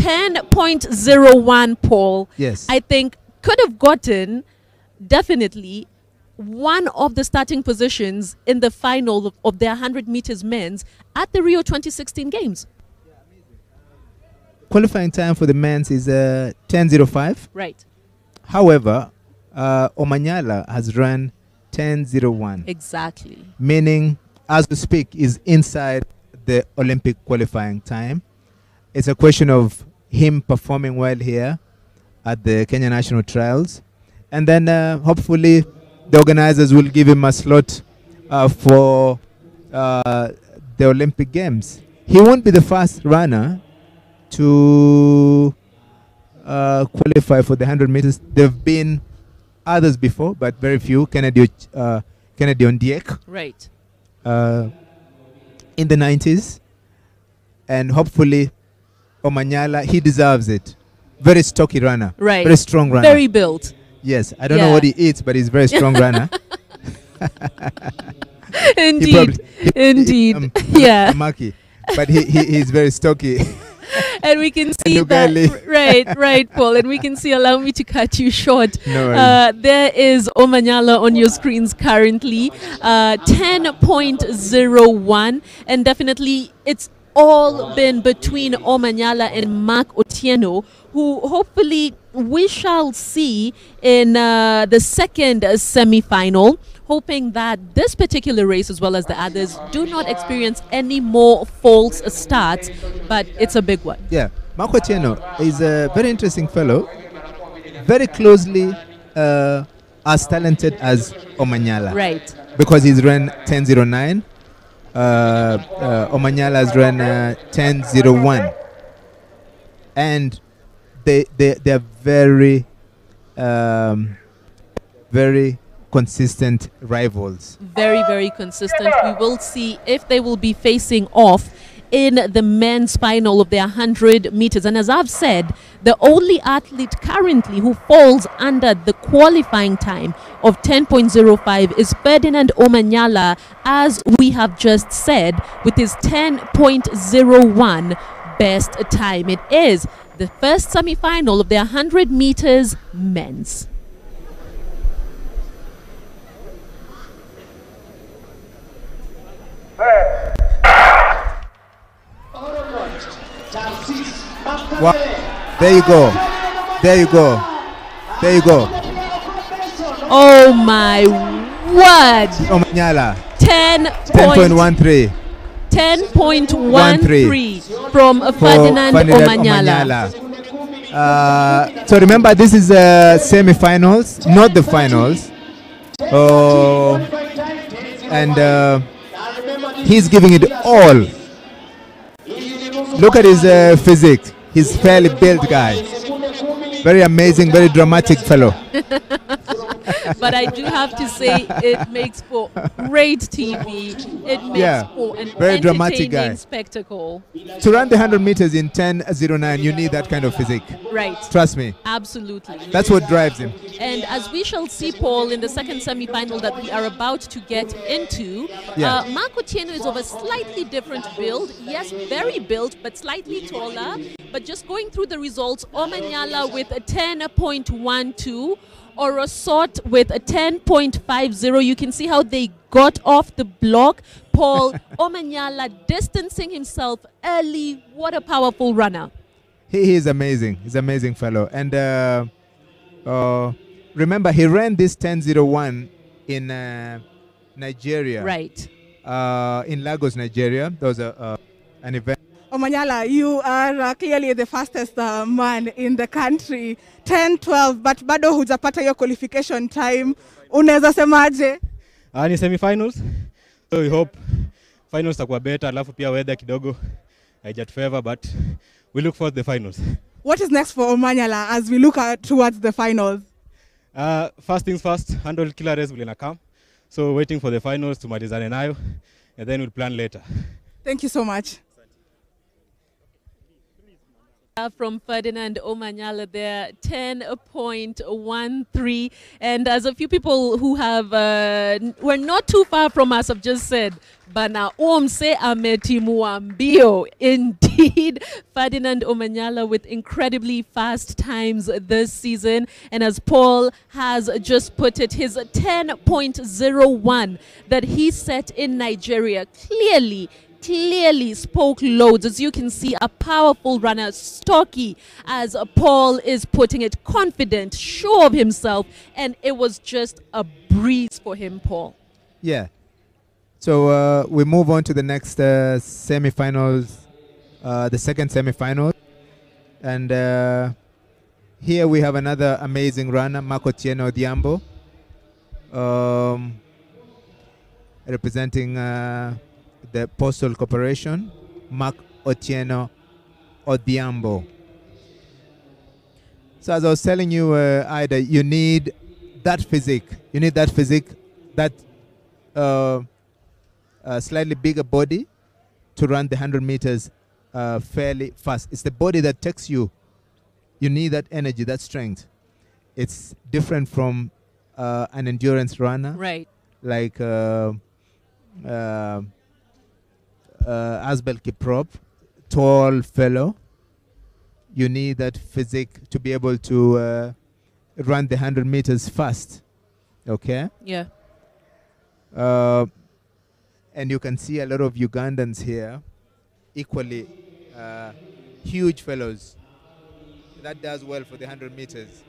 10.01, Paul. Yes. I think could have gotten definitely one of the starting positions in the final of their 100 meters men's at the Rio 2016 games. Qualifying time for the men's is 10:05. Right. However, Omanyala has run 10:01. Exactly. Meaning, as we speak, is inside the Olympic qualifying time. It's a question of him performing well here at the Kenya National Trials. And then hopefully the organizers will give him a slot for the Olympic Games. He won't be the first runner to qualify for the 100 meters. There have been others before, but very few. Kennedy Ondiek. Right. In the 90s. And hopefully Omanyala, he deserves it. Very stocky runner. Right. Very strong runner. Very built. Yes. I don't know what he eats, but he's a very strong runner. Indeed. Indeed. Yeah. Maki. But he's very stocky. And we can see that, right, Paul. And we can see, allow me to cut you short. No there is Omanyala on your screens currently, 10.01. And definitely it's all been between Omanyala and Mark Otieno, who hopefully we shall see in the second semi-final, hoping that this particular race, as well as the others, do not experience any more false starts, but it's a big one. Yeah, Mark Otieno is a very interesting fellow, very closely as talented as Omanyala. Right. Because he's run 10:09. Omanyala has run 10:01. And they're very, very consistent rivals. Very, very consistent. We will see if they will be facing off in the men's final of their 100 meters. And as I've said, the only athlete currently who falls under the qualifying time of 10.05 is Ferdinand Omanyala, as we have just said, with his 10.01 best time. It is the first semi-final of their 100 meters men's. Wow. There you go. There you go. There you go. Oh my word. Omanyala. 10.13. 10.13 from Ferdinand Omanyala. So remember, this is semi-finals, not the finals. And he's giving it all. Look at his physique. He's fairly built guy. Very amazing, very dramatic fellow. But I do have to say, it makes for great TV. It makes for an very dramatic guy. entertaining spectacle. To run the 100 meters in 10:09, you need that kind of physique. Right. Trust me. Absolutely. That's what drives him. And as we shall see, Paul, in the second semi-final that we are about to get into, Mark Otieno is of a slightly different build. Yes, very built, but slightly taller. But just going through the results, Omanyala with a 10.12, or a sort with a 10.50. You can see how they got off the block. Paul, Omanyala distancing himself early. What a powerful runner. He is amazing. He's an amazing fellow. And remember, he ran this 10:01 in Nigeria. Right. In Lagos, Nigeria. There was an event. Omanyala, you are clearly the fastest man in the country. 10:12, but bado hujapata your qualification time. Unaweza semaje? Ni semi-finals. So we hope finals takuwa better. Alafu pia weather kidogo haijatufavor, but we look for the finals. What is next for Omanyala as we look towards the finals? First things first, handle kila race will come. So waiting for the finals to tumalizane nayo, and then we'll plan later. Thank you so much. From Ferdinand Omanyala there, 10.13. And as a few people who have, were not too far from us, have just said, Bana Omse Ametimuambio. Indeed, Ferdinand Omanyala with incredibly fast times this season. And as Paul has just put it, his 10.01 that he set in Nigeria clearly spoke loads. As you can see, a powerful runner, stocky, as Paul is putting it, confident, sure of himself, and it was just a breeze for him, Paul. Yeah. So we move on to the next semi-finals, the second semi-final. And here we have another amazing runner, Otieno Diambo, representing the Postal Corporation, Otieno Odiambo. So as I was telling you, Ida, you need that physique. You need that physique, that slightly bigger body to run the 100 meters fairly fast. It's the body that takes you. You need that energy, that strength. It's different from an endurance runner. Right. Like Asbel Kiprop, tall fellow. You need that physique to be able to run the 100 meters fast. Okay? Yeah. And you can see a lot of Ugandans here, equally huge fellows. That does well for the 100 meters.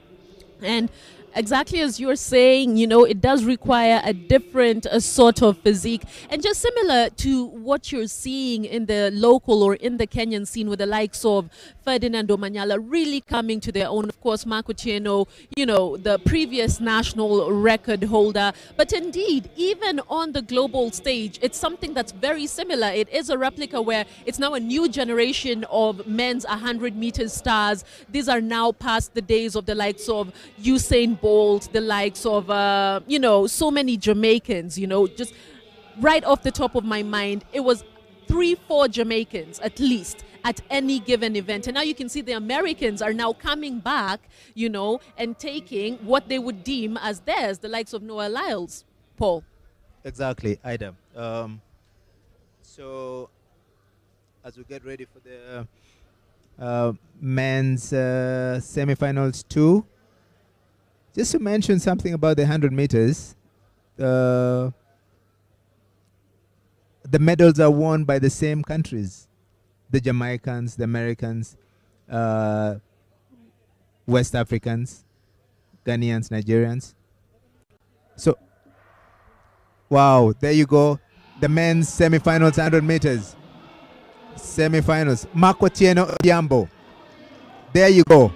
And exactly as you're saying, you know, it does require a different sort of physique. And just similar to what you're seeing in the local or in the Kenyan scene with the likes of Ferdinand Omanyala really coming to their own. Of course, Otieno, you know, the previous national record holder. But indeed, even on the global stage, it's something that's very similar. It is a replica where it's now a new generation of men's 100 meters stars. These are now past the days of the likes of Usain Bolt, the likes of, you know, so many Jamaicans, you know, just right off the top of my mind, it was 3-4 Jamaicans at least at any given event. And now you can see the Americans are now coming back, you know, and taking what they would deem as theirs, the likes of Noah Lyles, Paul. Exactly, Ida. So as we get ready for the men's semifinals 2, just to mention something about the 100 meters, the medals are won by the same countries, the Jamaicans, the Americans, West Africans, Ghanaians, Nigerians. So, wow, there you go. The men's semifinals 100 meters. Semifinals. Otieno Odiambo. There you go.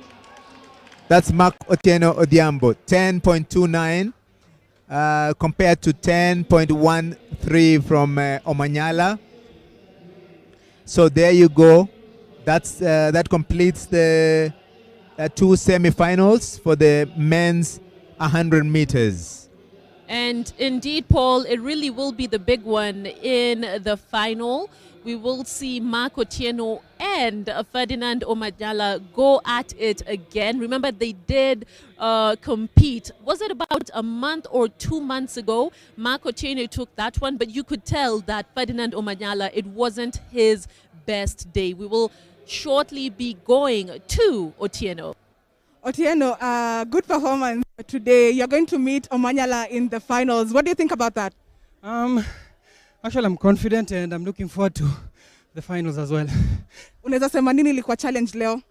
That's Otieno Odiambo. 10.29 compared to 10.13 from Omanyala. So there you go. That's that completes the 2 semifinals for the men's 100 meters. And indeed, Paul, it really will be the big one in the final. We will see Otieno and Ferdinand Omanyala go at it again. Remember, they did compete. Was it about a month or 2 months ago? Otieno took that one, but you could tell that Ferdinand Omanyala, it wasn't his best day. We will shortly be going to Otieno. Otieno, good performance today. You're going to meet Omanyala in the finals. What do you think about that? Actually, I'm confident and I'm looking forward to the finals as well. Unaweza sema nini ilikuwa challenge leo?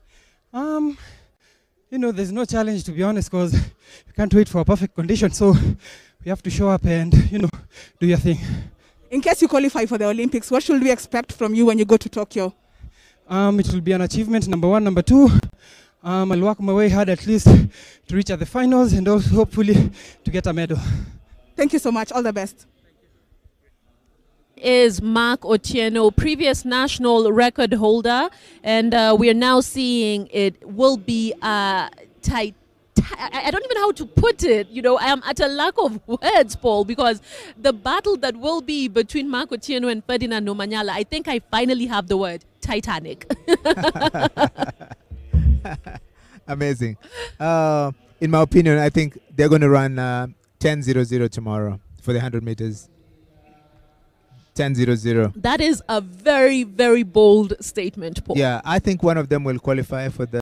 You know, there's no challenge, to be honest, because you can't wait for a perfect condition. So we have to show up and, you know, do your thing. In case you qualify for the Olympics, what should we expect from you when you go to Tokyo? It will be an achievement, number 1. Number 2, I'll work my way hard at least to reach at the finals and also hopefully to get a medal. Thank you so much. All the best. Is Otieno, previous national record holder, and we are now seeing it will be tight. I don't even know how to put it. You know, I am at a lack of words, Paul, because the battle that will be between Otieno and Ferdinand Omanyala, I think I finally have the word Titanic. Amazing. In my opinion, I think they're going to run 10:00 tomorrow for the 100 meters. 10:00. That is a very, very bold statement, Paul. Yeah, I think one of them will qualify for the